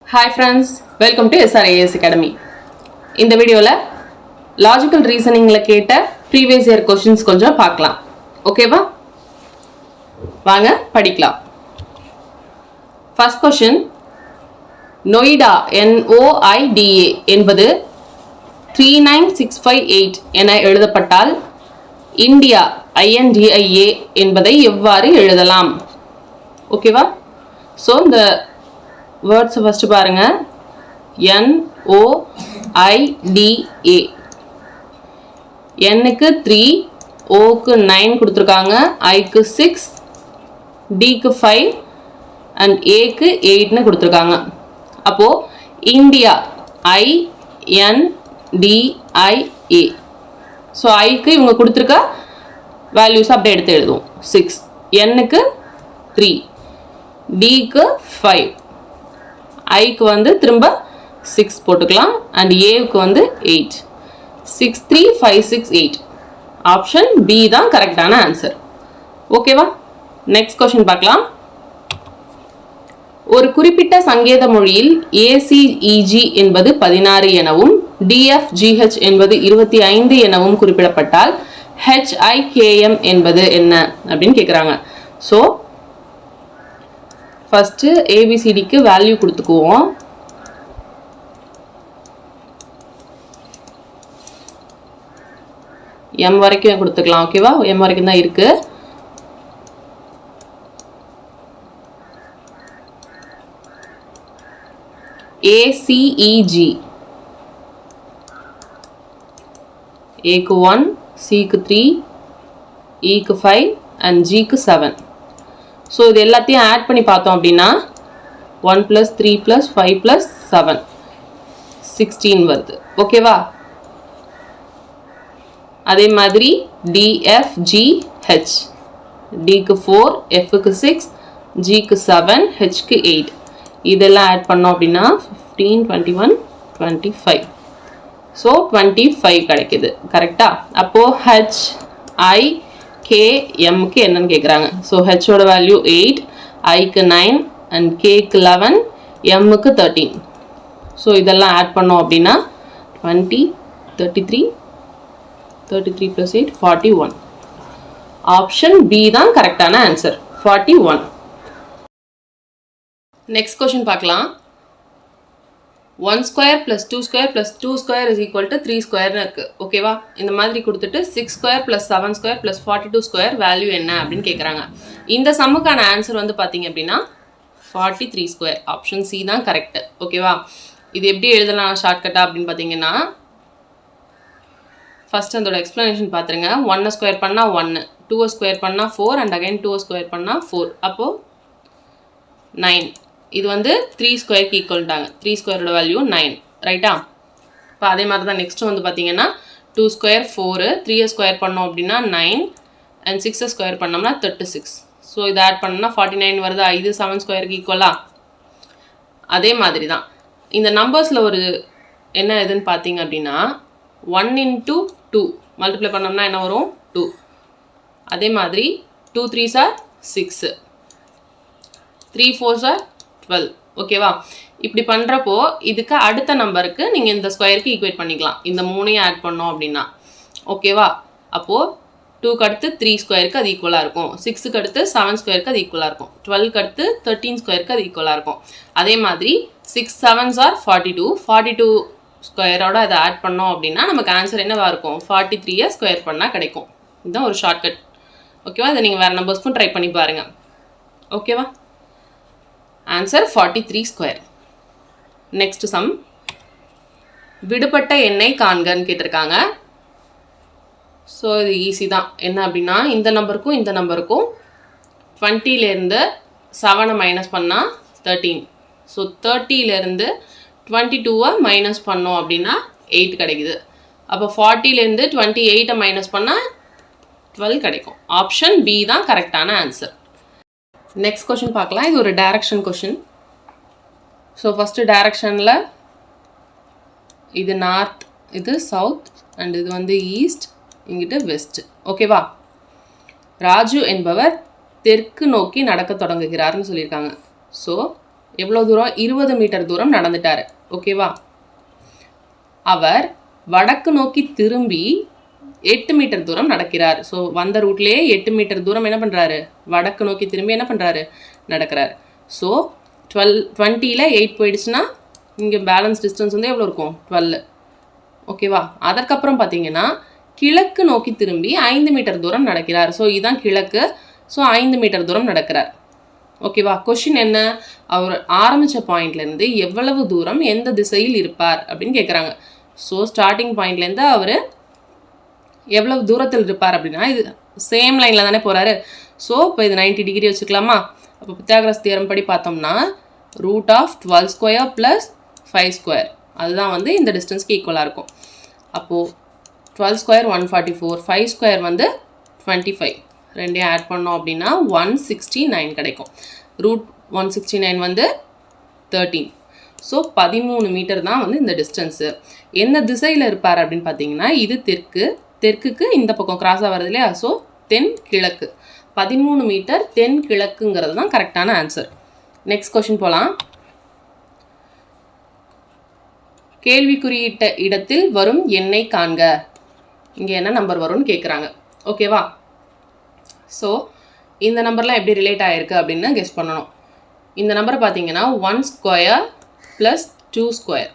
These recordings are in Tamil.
Hi friends, welcome to SRAS Academy. இந்த வீடியோல லாஜிக்கல் ரீசனிங்ல கேட்ட ப்ரீவியஸ் இயர் क्वेश्चंस கொஞ்சம் பார்க்கலாம். ஓகேவா? வாங்க படிக்கலாம். ஃபர்ஸ்ட் क्वेश्चन நொய்டா NOIDA என்பது 39658 என எழுதப்பட்டால் இந்தியா INDIA என்பதை எவ்வாறு எழுதலாம்? ஓகேவா? சோ இந்த words first பாருங்க NOIDA N க்கு 3 O க்கு 9 கொடுத்திருக்காங்க I க்கு 6 D க்கு 5 and A க்கு 8 னு கொடுத்திருக்காங்க அப்போ இந்தியா INDIA சோ I க்கு இவங்க கொடுத்திருக்க values அப்படியே எடுத்து எழுதுவோம் 6 N க்கு 3 D க்கு 5 I க்கு வந்து திரும்ப 6 போட்டுக்கலாம் and A க்கு வந்து 8 6 3 5 6 8 ஆப்ஷன் B தான் கரெக்டான ஆன்சர் ஓகேவா நெக்ஸ்ட் क्वेश्चन பார்க்கலாம் ஒரு குறிப்பிட்ட சங்கேத மொழியில் ACEG என்பது 16 எனவும் DFGH என்பது 25 எனவும் குறிப்பிடப்பட்டால் HIKM என்பது என்ன அப்படினு கேக்குறாங்க சோ first ABCD க்கு வேல்யூ கொடுத்துக்குவோம் M வரைக்கும் கொடுத்துக்கலாம் ஓகேவா M வரைக்கும் தான் இருக்கு ACEG A க்கு 1 C க்கு 3 E க்கு 5 and G க்கு 7 So, இது எல்லாத்தையும் add பண்ணி பார்த்தோம் அப்படின்னா 1 plus 3 plus 5 plus 7 16 வருது ஓகேவா அதே மாதிரி DFGH D க்கு 4 F க்கு 6 G க்கு 7 H க்கு 8 இதெல்லாம் add பண்ணோம் அப்படின்னா 15 21 25 so 25 கிடைக்குது கரெக்ட்டா அப்போ H I K M க்கு என்னன்னு கேக்குறாங்க so H ஓட வேல்யூ 8 I க்கு 9 and K க்கு 11 M க்கு 13 so இதெல்லாம் ஆட் பண்ணோம் அப்படினா 20 33 33 plus 8 41 ஆப்ஷன் B தான் கரெக்டான ஆன்சர் 41 நெக்ஸ்ட் क्वेश्चन பார்க்கலாம் 1 square plus 2 square plus 2 square is equal to 3 square இருக்கு ஓகேவா இந்த மாதிரி கொடுத்துட்டு 6 square plus 7 square plus 42 square value என்ன அப்படினு கேக்குறாங்க இந்த சம்முக்கான ஆன்சர் வந்து பாத்தீங்க அப்படினா 43 square ஆப்ஷன் C தான் கரெக்ட் ஓகேவா இது எப்படி எழுதலாம் ஷார்ட்கட்டா அப்படினு பாத்தீங்கன்னா ஃபர்ஸ்ட் அதோட எக்ஸ்பிளனேஷன் பாத்துருங்க 1 ஸ்கொயர் பண்ணா 1 2 ஸ்கொயர் பண்ணா 4 and again 2 ஸ்கொயர் பண்ணா 4 அப்போ 9 இது வந்து 3 ஸ்கொயருக்கு ஈக்குவல்டாங்க 3 ஸ்கொயரோட வேல்யூ 9 ரைட்டா இப்போ அதே மாதிரி தான் நெக்ஸ்ட் வந்து பாத்தீங்கன்னா 2 ஸ்கொயர் 4 3 ஸ்கொயர் பண்ணோம் அப்படினா 9 and 6 ஸ்கொயர் பண்ணோம்னா 36 சோ இத ஆட் பண்ணா 49 வருதா இது 7 ஸ்கொயருக்கு ஈக்குவலா அதே மாதிரி தான் இந்த நம்பர்ஸ்ல ஒரு என்ன எதுன்னு பாத்தீங்க அப்படினா 1 into 2 மல்டிப்ளை பண்ணோம்னா என்ன வரும் 2 அதே மாதிரி 2 3s are 6 3 4s are 12 ஓகேவா இப்படி பண்றப்போ இதுக்கு அடுத்த நம்பருக்கு நீங்க இந்த ஸ்கொயருக்கு ஈக்குவேட் பண்ணிக்கலாம் இந்த மூணையும் ஆட் பண்ணோம் அப்படினா ஓகேவா அப்போ 2 க்கு அடுத்து 3 ஸ்கொயருக்கு அது ஈக்குவலா இருக்கும் 6 க்கு அடுத்து 7 ஸ்கொயருக்கு அது ஈக்குவலா இருக்கும் 12 க்கு அடுத்து 13 ஸ்கொயருக்கு அது ஈக்குவலா இருக்கும் அதே மாதிரி 6 7s are 42 ஸ்கொயரோட அதை ஆட் பண்ணோம் அப்படினா நமக்கு ஆன்சர் என்னவா இருக்கும் 43 ஸ்கொயர் பண்ணா கிடைக்கும் இதுதான் ஒரு ஷார்ட்கட் ஓகேவா இத நீங்க வேற நம்பர்ஸ்க்கும் ட்ரை பண்ணி பாருங்க ஓகேவா ஆன்சர் 43 ஸ்கொயர் நெக்ஸ்ட் சம் விடுபட்ட எண்ணை காண்கன்னு கேட்டிருக்காங்க சோ இது ஈஸி தான் என்ன அப்படினா இந்த நம்பருக்கும் இந்த நம்பருக்கும் 20 ல இருந்து 7 மைனஸ் பண்ணா 13 சோ 30 ல இருந்து 22 மைனஸ் பண்ணோம் அப்படினா 8 கிடைக்குது அப்ப 40 ல இருந்து 28 மைனஸ் பண்ணா 12 கிடைக்கும் ஆப்ஷன் B தான் கரெக்டான ஆன்சர் நெக்ஸ்ட் क्वेश्चन பார்க்கலாம் இது ஒரு டைரக்ஷன் क्वेश्चन சோ ஃபர்ஸ்ட் டைரக்ஷன்ல இது நார்த் இது சவுத் and இது வந்து ஈஸ்ட் இங்கிட்டு வெஸ்ட் ஓகேவா ராஜு என்பவர் தெற்கு நோக்கி நடக்க தொடங்குகிறார்னு சொல்லிருக்காங்க சோ எவ்வளோ தூரம் 20 மீட்டர் தூரம் நடந்துட்டார். ஓகேவா? அவர் வடக்கு நோக்கி திரும்பி 8 மீட்டர் தூரம் நடக்கிறார். ஸோ வந்த ரூட்லேயே 8 மீட்டர் தூரம் என்ன பண்ணுறாரு, வடக்கு நோக்கி திரும்பி என்ன பண்ணுறாரு, நடக்கிறார். ஸோ 20ல் 8 போயிடுச்சுன்னா இங்கே பேலன்ஸ் டிஸ்டன்ஸ் வந்து எவ்வளோ இருக்கும், 12. ஓகேவா? அதற்கப்புறம் பார்த்தீங்கன்னா கிழக்கு நோக்கி திரும்பி 5 மீட்டர் தூரம் நடக்கிறார். ஸோ இதுதான் கிழக்கு. ஸோ 5 மீட்டர் தூரம் நடக்கிறார். ஓகேவா? கொஷின் என்ன, அவர் ஆரம்பித்த பாயிண்ட்லேருந்து எவ்வளவு தூரம் எந்த திசையில் இருப்பார் அப்படின்னு கேட்குறாங்க. ஸோ ஸ்டார்டிங் பாயிண்ட்லேருந்து அவர் எவ்வளவு தூரத்தில் இருப்பார் அப்படின்னா, இது சேம் லைனில் தானே போகிறாரு. ஸோ இப்போ இது 90 டிகிரி வச்சுக்கலாமா? அப்போ பித்தாகரஸ் தியரம் படி பார்த்தோம்னா root of 12 square plus 5 square அதுதான் வந்து இந்த டிஸ்டன்ஸ்க்கு ஈக்குவலாக இருக்கும். அப்போது 12 ஸ்கொயர் 144, 5 ஸ்கொயர் வந்து 25, ரெண்டையும் ஆட் பண்ணோம் அப்படின்னா 169 கிடைக்கும். ரூட் 169 வந்து 13. ஸோ 13 மீட்டர் தான் வந்து இந்த டிஸ்டன்ஸு. எந்த திசையில் இருப்பார் அப்படின்னு பார்த்தீங்கன்னா, இது தெற்குக்கு இந்த பக்கம் கிராஸாக வருது இல்லையா? ஸோ தென் கிழக்கு. 13 மீட்டர் தென் கிழக்குங்கிறது தான் கரெக்டான ஆன்சர். நெக்ஸ்ட் கொஷின் போகலாம். கேள்விக்குறியிட்ட இடத்தில் வரும் எண்ணை காண்க. இங்கே என்ன நம்பர் வரும்னு கேட்குறாங்க. ஓகேவா? ஸோ இந்த நம்பர்லாம் எப்படி ரிலேட் ஆகிருக்கு அப்படின்னு கெஸ் பண்ணணும். இந்த நம்பரை பார்த்தீங்கன்னா 1 square plus 2 square.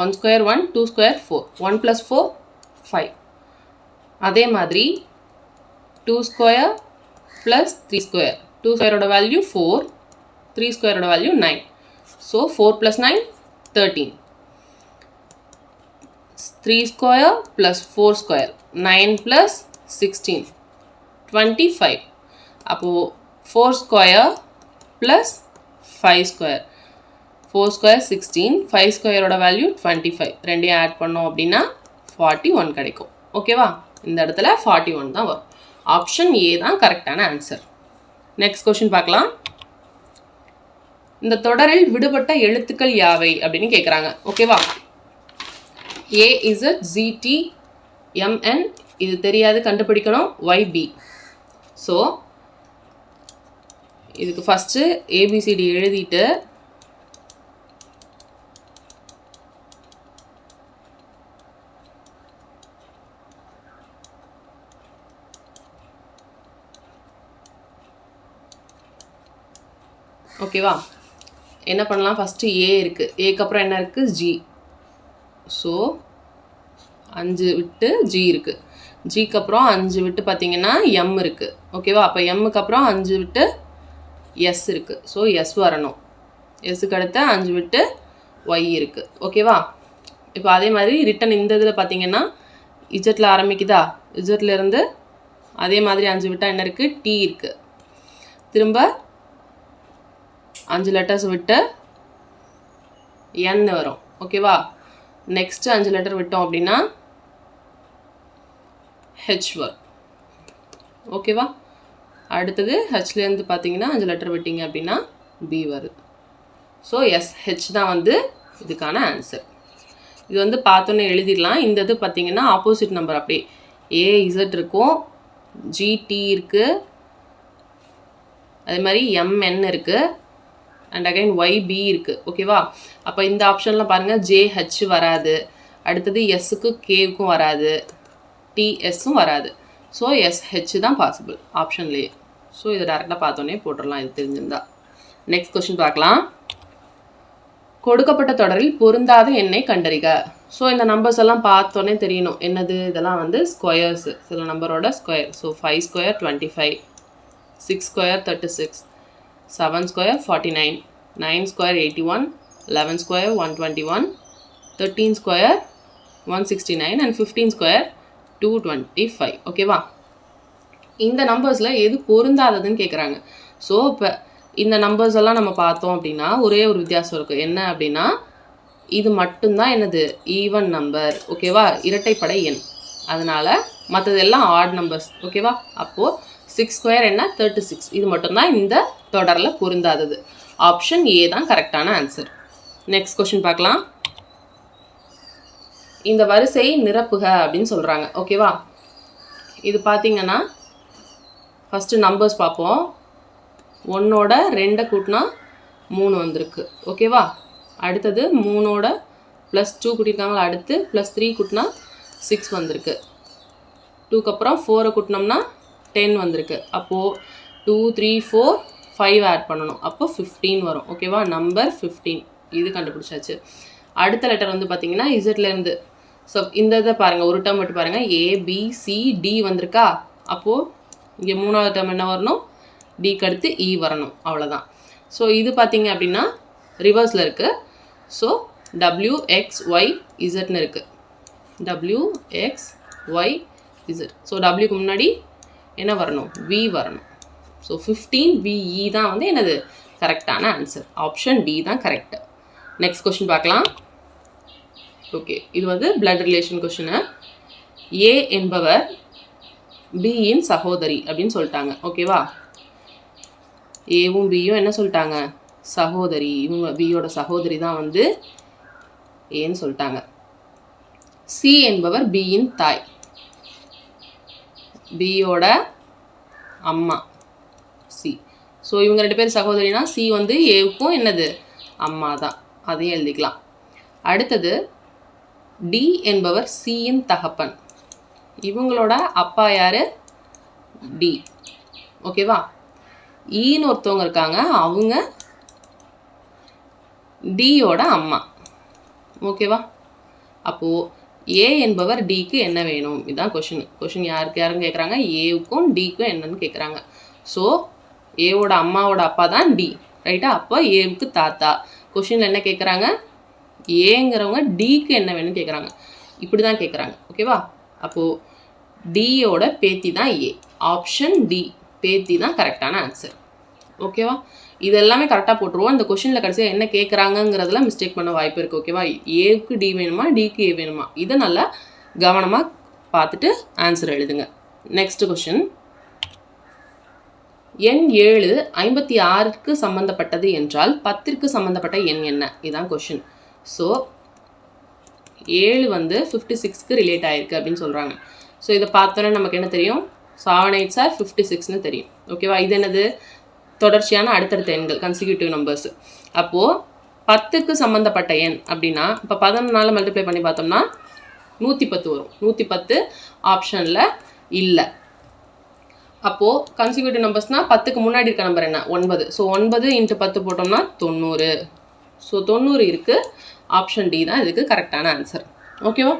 1 square 1, 2 square 4, 1 + 4 5. அதே மாதிரி 2 ஸ்கொயர் ப்ளஸ் 3 ஸ்கொயர். 2 ஸ்கொயரோட வேல்யூ 4, 3 ஸ்கொயரோட value 9. So 4 + 9 13. 3 square plus 4 square 9 + 16 25. அப்போது 4 ஸ்கொயர் ப்ளஸ் 5 ஸ்கொயர். 4 ஸ்கொயர் 16, 5 ஸ்கொயரோட வேல்யூ 25. ரெண்டையும் ஆட் பண்ணோம் அப்படின்னா 41 கிடைக்கும். ஓகேவா? இந்த இடத்துல 41 தான் வரும். ஆப்ஷன் ஏ தான் கரெக்டான ஆன்சர். நெக்ஸ்ட் கொஷின் பார்க்கலாம். இந்த தொடரில் விடுபட்ட எழுத்துக்கள் யாவை அப்படின்னு கேட்குறாங்க. ஓகேவா? AZGTMN இது தெரியாது, கண்டுபிடிக்கணும். YB. ஸோ இதுக்கு ஃபஸ்ட்டு ABCD எழுதிட்டு ஓகேவா என்ன பண்ணலாம், ஃபஸ்ட்டு ஏ இருக்குது, ஏக்கு அப்புறம் என்ன இருக்குது, ஜி. ஸோ 5 விட்டு ஜி இருக்குது, ஜிக்கு அப்புறம் 5 விட்டு பார்த்திங்கன்னா எம் இருக்குது. ஓகேவா? அப்போ எம்முக்கு அப்புறம் 5 விட்டு எஸ் இருக்குது. ஸோ எஸ் வரணும். எஸ்ஸுக்கு அடுத்த 5 விட்டு ஒய் இருக்குது. ஓகேவா? இப்போ அதே மாதிரி ரிட்டன் இந்த இதில் பார்த்திங்கன்னா இஜெட்டில் ஆரம்பிக்குதா, இஜெட்லேருந்து அதே மாதிரி 5 விட்டால் என்ன இருக்குது, டி இருக்குது. திரும்ப 5 லெட்டர்ஸ் விட்டு என் வரும். ஓகேவா? நெக்ஸ்ட்டு 5 லெட்டர் விட்டோம் அப்படின்னா ஹெச் வரும். ஓகேவா? அடுத்தது ஹெச்லேருந்து பார்த்தீங்கன்னா 5 லெட்டர் விட்டீங்க அப்படின்னா பி வருது. ஸோ ஹெச் தான் வந்து இதுக்கான ஆன்சர். இது வந்து பார்த்தோன்னே எழுதிடலாம். இந்த இது பார்த்தீங்கன்னா ஆப்போசிட் நம்பர், அப்படியே ஏஇசட் இருக்கும், ஜிடி இருக்குது, அதே மாதிரி எம்என் இருக்குது, அண்ட் அகைன் ஒய்பி இருக்குது. ஓகேவா? அப்போ இந்த ஆப்ஷன்லாம் பாருங்கள், ஜேஹெச் வராது, அடுத்தது எஸ்ஸுக்கு கேவுக்கும் வராது, டிஎஸ்ஸும் வராது. ஸோ எஸ்ஹெச் தான் பாசிபிள் ஆப்ஷன்லேயே. ஸோ இதை டேரெக்டாக பார்த்தோன்னே போட்டுடலாம், இது தெரிஞ்சிருந்தா. நெக்ஸ்ட் கொஸ்டின் பார்க்கலாம். கொடுக்கப்பட்ட தொடரில் பொருந்தாத எண்ணை கண்டறிக. ஸோ இந்த நம்பர்ஸ் எல்லாம் பார்த்தோன்னே தெரியணும் என்னது, இதெல்லாம் வந்து ஸ்கொயர்ஸு, சில நம்பரோட square. So 5 square 25, 6 square 36, 7 square 49, 9 square 81, 11 square 121, 13 square 169 and 15 square 225. ஓகேவா? இந்த நம்பர்ஸில் எது பொருந்தாததுன்னு கேட்குறாங்க. ஸோ இப்போ இந்த நம்பர்ஸ் எல்லாம் நம்ம பார்த்தோம் அப்படின்னா ஒரே ஒரு வித்தியாசம் இருக்குது. என்ன அப்படின்னா இது மட்டும்தான் என்னது, ஈவன் நம்பர். ஓகேவா? இரட்டைப்படை எண். அதனால் மற்றது எல்லாம் ஆட் நம்பர்ஸ். ஓகேவா? அப்போது 6 ஸ்கொயர் என்ன, 36. இது மட்டும்தான் இந்த தொடரில் பொருந்தாதது. ஆப்ஷன் ஏ தான் கரெக்டான ஆன்சர். நெக்ஸ்ட் கொஸ்டின் பார்க்கலாம். இந்த வரிசையை நிரப்புக அப்படின்னு சொல்கிறாங்க. ஓகேவா? இது பார்த்தீங்கன்னா ஃபஸ்ட்டு நம்பர்ஸ் பார்ப்போம். 1ஓட 2 கூட்டினா 3 வந்திருக்கு. ஓகேவா? அடுத்தது 3ஓட +2 கூட்டியிருக்காங்களா, அடுத்து +3 கூட்டினா 6 வந்திருக்கு. 2க்கு அப்புறம் 4 கூட்டினோம்னா 10 வந்திருக்கு. அப்போது 2 3 4 5 ஆட் பண்ணணும். அப்போ 15 வரும். ஓகேவா? நம்பர் 15 இது கண்டுபிடிச்சாச்சு. அடுத்த லெட்டர் வந்து பார்த்தீங்கன்னா இசட்லேருந்து. ஸோ இந்த இதை பாருங்கள், ஒரு டேர்ம் மட்டும் பாருங்கள். ABCD வந்திருக்கா? அப்போது இங்கே 3வது டேர்ம் என்ன வரணும்? டிக்கு அடுத்து இ வரணும். அவ்வளோதான். ஸோ இது பார்த்தீங்க அப்படின்னா ரிவர்ஸில் இருக்குது. ஸோ WXYZன்னு இருக்குது. WXYZ. ஸோ டபிள்யூக்கு முன்னாடி என்ன வரணும்? V வரணும். ஸோ 15VE தான் வந்து என்னது கரெக்டான ஆன்சர். ஆப்ஷன் டி தான் கரெக்டு. நெக்ஸ்ட் கொஷின் பார்க்கலாம். ஓகே, இது வந்து பிளட் ரிலேஷன் கொஷினு. ஏ என்பவர் பியின் சகோதரி அப்படின்னு சொல்லிட்டாங்க. ஓகேவா? ஏவும் பியும் என்ன சொல்லிட்டாங்க? சகோதரி. இவங்க பியோட சகோதரி தான் வந்து ஏன்னு சொல்லிட்டாங்க. சி என்பவர் பியின் தாய், பியோட அம்மா சி. ஸோ இவங்க 2 பேர் சகோதரினா சி வந்து ஏவுக்கும் என்னது அம்மா தான். அதையும் எழுதிக்கலாம். அடுத்தது டி என்பவர் சியின் தகப்பன். இவங்களோட அப்பா யார்? டி. ஓகேவா? ஈன்னு ஒருத்தவங்க இருக்காங்க, அவங்க டியோட அம்மா. ஓகேவா? அப்போது ஏ என்பவர் டிக்கு என்ன வேணும்? இதுதான் கொஷின் யாருன்னு கேட்குறாங்க? ஏவுக்கும் டிக்கும் என்னன்னு கேட்குறாங்க. ஸோ ஏவோட அம்மாவோட அப்பா தான் டி, ரைட்டா? அப்போ ஏவுக்கு தாத்தா. கொஷினில் என்ன கேட்குறாங்க? ஏங்கிறவங்க டிக்கு என்ன வேணும்னு கேட்குறாங்க. இப்படி தான் கேட்குறாங்க. ஓகேவா? அப்போது டியோட பேத்தி தான் ஏ. ஆப்ஷன் டி பேத்தி தான் கரெக்டான ஆன்சர். ஓகேவா? இது எல்லாமே கரெக்டாக போட்டுருவோம். இந்த கொஷினில் கடைசியாக என்ன கேட்குறாங்கங்கிறதுல மிஸ்டேக் பண்ண வாய்ப்பு இருக்குது. ஓகேவா? ஏவுக்கு டி வேணுமா, டிக்கு ஏ வேணுமா, இதை நல்லா கவனமாக பார்த்துட்டு ஆன்சர் எழுதுங்க. Next question. எண் 7 56க்கு சம்மந்தப்பட்டது என்றால் 10ற்கு சம்மந்தப்பட்ட எண் என்ன? இதுதான் கொஷின். ஸோ 7 வந்து 56க்கு ரிலேட் ஆகிருக்கு அப்படின்னு சொல்கிறாங்க. ஸோ இதை பார்த்தோன்னே நமக்கு என்ன தெரியும்? 7 8s are 56ன்னு தெரியும். ஓகேவா? இது என்னது? தொடர்ச்சியான அடுத்தடுத்த எண்கள், கன்சிக்யூட்டிவ் நம்பர்ஸ். அப்போது 10க்கு சம்மந்தப்பட்ட எண் அப்படின்னா இப்போ 11 மல்டிப்ளை பண்ணி பார்த்தோம்னா 110 வரும். 110 ஆப்ஷனில் இல்லை. அப்போது கன்சிக்யூட்டிவ் நம்பர்ஸ்னால் 10க்கு முன்னாடி இருக்க நம்பர் என்ன? 9. ஸோ 9 × 10 போட்டோம்னா 90. ஸோ 90 இருக்குது. ஆப்ஷன் டி தான் இதுக்கு கரெக்டான ஆன்சர். ஓகேவா?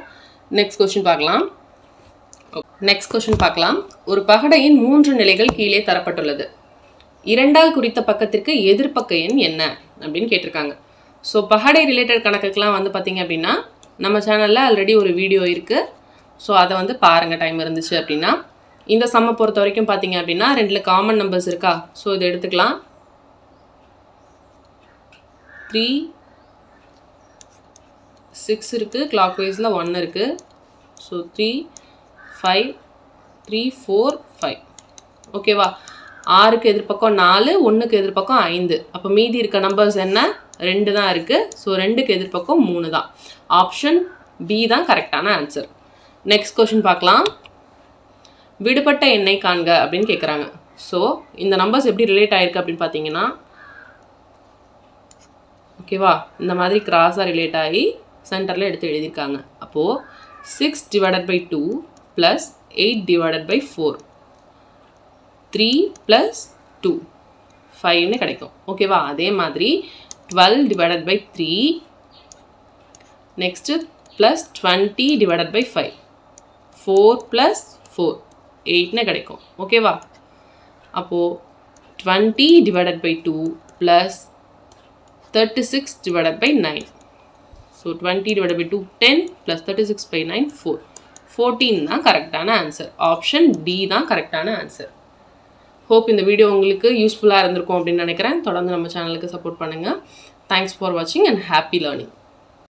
நெக்ஸ்ட் கொஷின் பார்க்கலாம். ஒரு பகடையின் 3 நிலைகள் கீழே தரப்பட்டுள்ளது. 2ஆல் குறித்த பக்கத்திற்கு எதிர்பக்க எண் என்ன அப்படின்னு கேட்டிருக்காங்க. ஸோ பகடை ரிலேட்டட் கணக்குக்கெலாம் வந்து பார்த்திங்க அப்படின்னா நம்ம சேனலில் ஆல்ரெடி ஒரு வீடியோ இருக்குது. ஸோ அதை வந்து பாருங்கள் டைம் இருந்துச்சு அப்படின்னா. இந்த சம்மை பொறுத்த வரைக்கும் பார்த்தீங்க அப்படின்னா 2 காமன் நம்பர்ஸ் இருக்கா? ஸோ இதை எடுத்துக்கலாம். 3 6 இருக்குது, கிளாக் வைஸில் 1 இருக்குது. ஸோ 3 5 3 4 5. ஓகேவா? 6க்கு எதிர்பக்கம் 4, 1க்கு எதிர்பக்கம் 5. அப்போ மீதி இருக்க நம்பர்ஸ் என்ன? 2 தான் இருக்குது. ஸோ 2க்கு எதிர்பக்கம் 3 தான். ஆப்ஷன் பி தான் கரெக்டான ஆன்சர். நெக்ஸ்ட் கொஷின் பார்க்கலாம். விடுபட்ட எண்ணை காண்க அப்படின்னு கேட்குறாங்க. ஸோ இந்த நம்பர்ஸ் எப்படி ரிலேட் ஆகிருக்கு அப்படின்னு பார்த்தீங்கன்னா, ஓகேவா, இந்த மாதிரி கிராஸாக ரிலேட் ஆகி சென்டரில் எடுத்து எழுதியிருக்காங்க. அப்போது 6 / 2 + 8 / 4 3 + 2 5ன்னு கிடைக்கும். ஓகேவா? அதே மாதிரி 12 / 3 நெக்ஸ்ட்டு +20 / 5 4 + 4 8ன்னு கிடைக்கும். ஓகேவா? அப்போது 20 / 2 + 36 / 9. ஸோ 20 / 2 10 + 36/9 4. 14 தான் கரெக்டான ஆன்சர். ஆப்ஷன் டி தான் கரெக்டான ஆன்சர். ஹோப் இந்த வீடியோ உங்களுக்கு யூஸ்ஃபுல்லாக இருந்திருக்கும் அப்படின்னு நினைக்கிறேன். தொடர்ந்து நம்ம சேனலுக்கு சப்போர்ட் பண்ணுங்கள். தேங்க்ஸ் ஃபார் வாட்சிங் அண்ட் ஹாப்பி லேர்னிங்.